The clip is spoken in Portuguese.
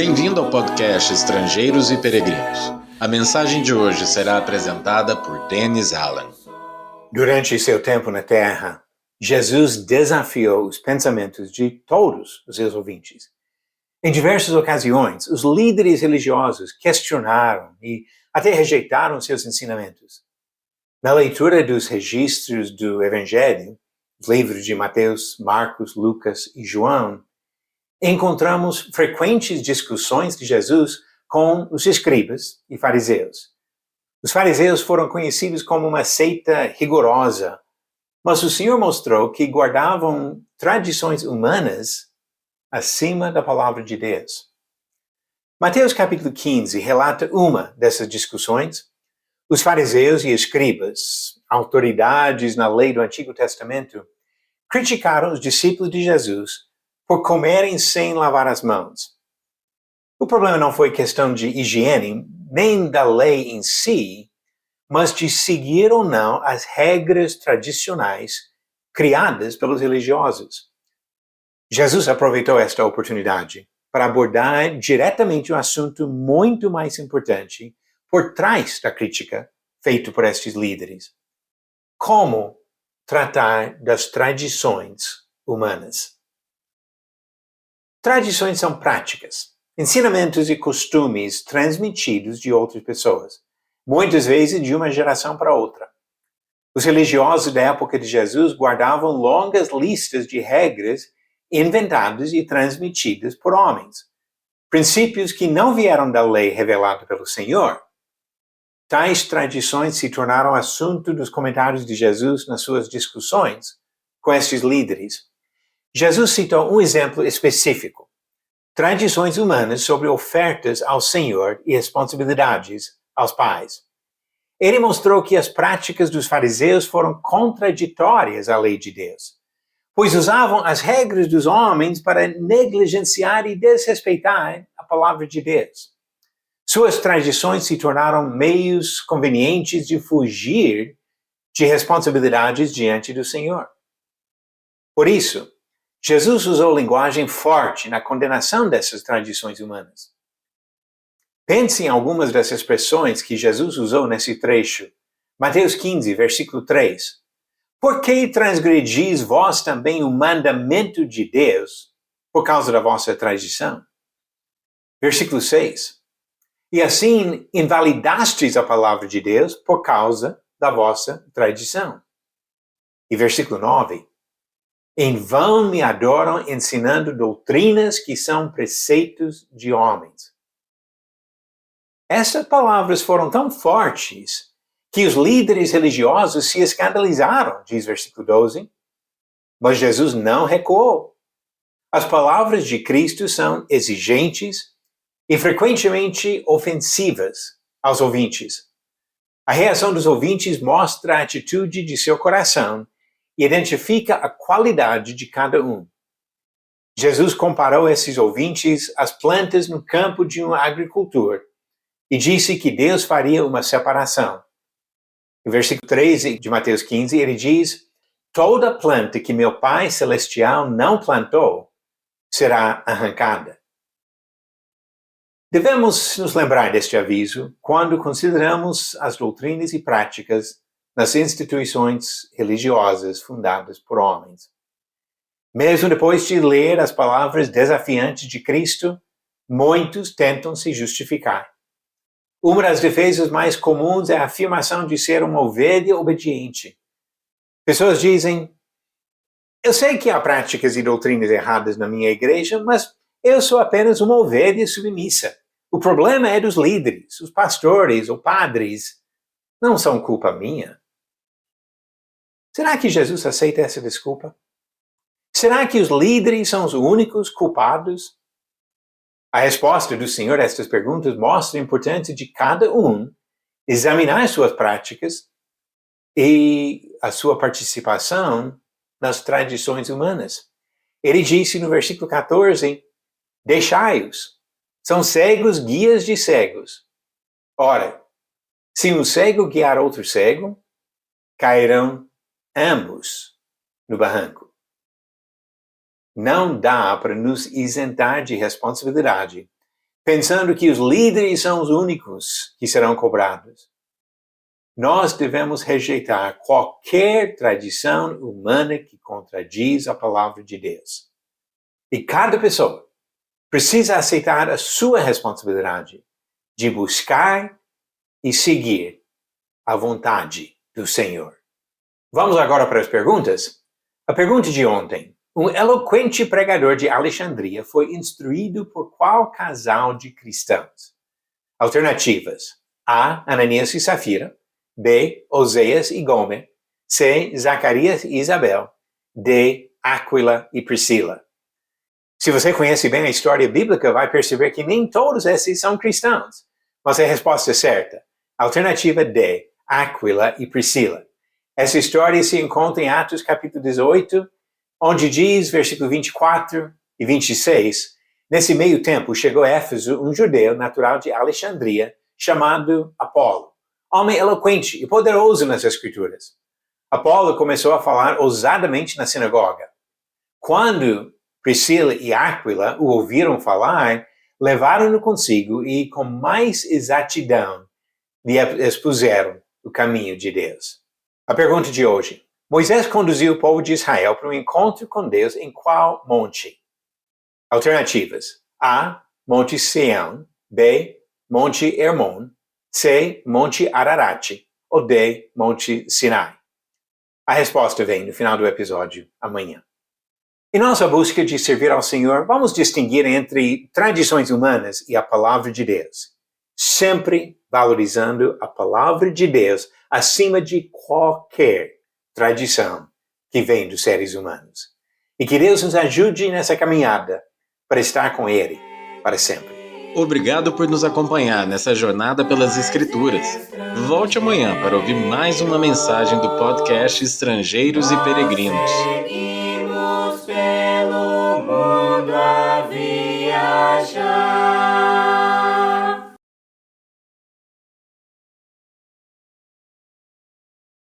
Bem-vindo ao podcast Estrangeiros e Peregrinos. A mensagem de hoje será apresentada por Dennis Allen. Durante seu tempo na Terra, Jesus desafiou os pensamentos de todos os seus ouvintes. Em diversas ocasiões, os líderes religiosos questionaram e até rejeitaram seus ensinamentos. Na leitura dos registros do Evangelho, os livros de Mateus, Marcos, Lucas e João, encontramos frequentes discussões de Jesus com os escribas e fariseus. Os fariseus foram conhecidos como uma seita rigorosa, mas o Senhor mostrou que guardavam tradições humanas acima da palavra de Deus. Mateus capítulo 15 relata uma dessas discussões. Os fariseus e escribas, autoridades na lei do Antigo Testamento, criticaram os discípulos de Jesus por comerem sem lavar as mãos. O problema não foi questão de higiene, nem da lei em si, mas de seguir ou não as regras tradicionais criadas pelos religiosos. Jesus aproveitou esta oportunidade para abordar diretamente um assunto muito mais importante por trás da crítica feita por estes líderes. Como tratar das tradições humanas. Tradições são práticas, ensinamentos e costumes transmitidos de outras pessoas, muitas vezes de uma geração para outra. Os religiosos da época de Jesus guardavam longas listas de regras inventadas e transmitidas por homens, princípios que não vieram da lei revelada pelo Senhor. Tais tradições se tornaram assunto dos comentários de Jesus nas suas discussões com estes líderes. Jesus citou um exemplo específico: tradições humanas sobre ofertas ao Senhor e responsabilidades aos pais. Ele mostrou que as práticas dos fariseus foram contraditórias à lei de Deus, pois usavam as regras dos homens para negligenciar e desrespeitar a palavra de Deus. Suas tradições se tornaram meios convenientes de fugir de responsabilidades diante do Senhor. Por isso, Jesus usou linguagem forte na condenação dessas tradições humanas. Pense em algumas das expressões que Jesus usou nesse trecho. Mateus 15, versículo 3. Por que transgredis vós também o mandamento de Deus por causa da vossa tradição? Versículo 6. E assim invalidastes a palavra de Deus por causa da vossa tradição. E versículo 9. Em vão me adoram ensinando doutrinas que são preceitos de homens. Essas palavras foram tão fortes que os líderes religiosos se escandalizaram, diz versículo 12. Mas Jesus não recuou. As palavras de Cristo são exigentes e frequentemente ofensivas aos ouvintes. A reação dos ouvintes mostra a atitude de seu coração e identifica a qualidade de cada um. Jesus comparou esses ouvintes às plantas no campo de um agricultor e disse que Deus faria uma separação. No versículo 13 de Mateus 15, ele diz: toda planta que meu Pai Celestial não plantou será arrancada. Devemos nos lembrar deste aviso quando consideramos as doutrinas e práticas nas instituições religiosas fundadas por homens. Mesmo depois de ler as palavras desafiantes de Cristo, muitos tentam se justificar. Uma das defesas mais comuns é a afirmação de ser uma ovelha obediente. Pessoas dizem: eu sei que há práticas e doutrinas erradas na minha igreja, mas eu sou apenas uma ovelha submissa. O problema é dos líderes, os pastores ou padres. Não são culpa minha. Será que Jesus aceita essa desculpa? Será que os líderes são os únicos culpados? A resposta do Senhor a estas perguntas mostra a importância de cada um examinar suas práticas e a sua participação nas tradições humanas. Ele disse no versículo 14, deixai-os, são cegos guias de cegos. Ora, se um cego guiar outro cego, cairão ambos no barranco. Não dá para nos isentar de responsabilidade pensando que os líderes são os únicos que serão cobrados. Nós devemos rejeitar qualquer tradição humana que contradiz a palavra de Deus. E cada pessoa precisa aceitar a sua responsabilidade de buscar e seguir a vontade do Senhor. Vamos agora para as perguntas? A pergunta de ontem. Um eloquente pregador de Alexandria foi instruído por qual casal de cristãos? Alternativas. A. Ananias e Safira. B. Oséias e Gomer. C. Zacarias e Isabel. D. Áquila e Priscila. Se você conhece bem a história bíblica, vai perceber que nem todos esses são cristãos. Mas a resposta é certa. Alternativa D. Áquila e Priscila. Essa história se encontra em Atos capítulo 18, onde diz, versículo 24 e 26, nesse meio tempo chegou a Éfeso um judeu natural de Alexandria, chamado Apolo, homem eloquente e poderoso nas Escrituras. Apolo começou a falar ousadamente na sinagoga. Quando Priscila e Áquila o ouviram falar, levaram-no consigo e, com mais exatidão, lhe expuseram o caminho de Deus. A pergunta de hoje. Moisés conduziu o povo de Israel para um encontro com Deus em qual monte? Alternativas. A. Monte Sião. B. Monte Hermon. C. Monte Ararat. Ou D. Monte Sinai. A resposta vem no final do episódio amanhã. Em nossa busca de servir ao Senhor, vamos distinguir entre tradições humanas e a palavra de Deus, sempre valorizando a palavra de Deus acima de qualquer tradição que vem dos seres humanos. E que Deus nos ajude nessa caminhada para estar com Ele para sempre. Obrigado por nos acompanhar nessa jornada pelas Escrituras. Volte amanhã para ouvir mais uma mensagem do podcast Estrangeiros e Peregrinos. Pelo mundo